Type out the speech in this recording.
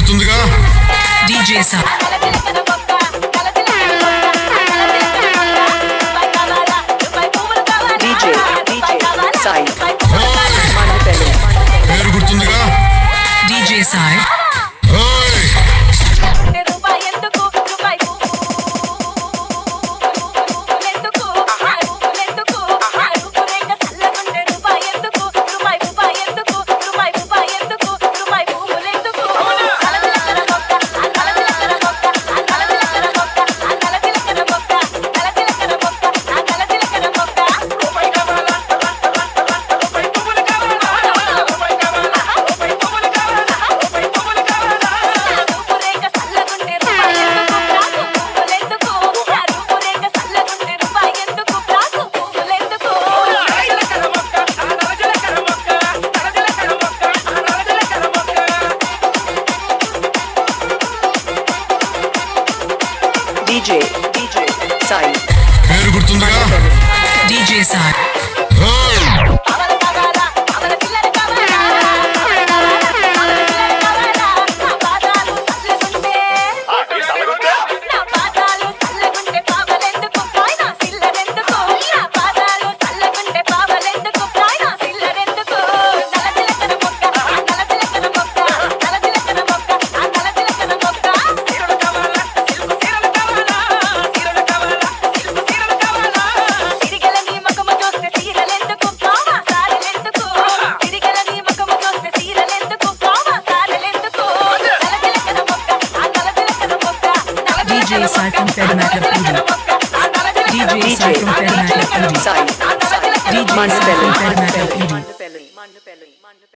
గుర్తుందిగా DJ Sai. DJ Sai. పేరు గుర్తుందిగా DJ Sai. ఓయ్ DJ Sai. పేరు గుర్తుందిగా DJ Sai. ఓయ్ DJ Sai from Federated Pudi. DJ Sai from Federated Pudi. Sai. DJ Sai from Federated Pudi.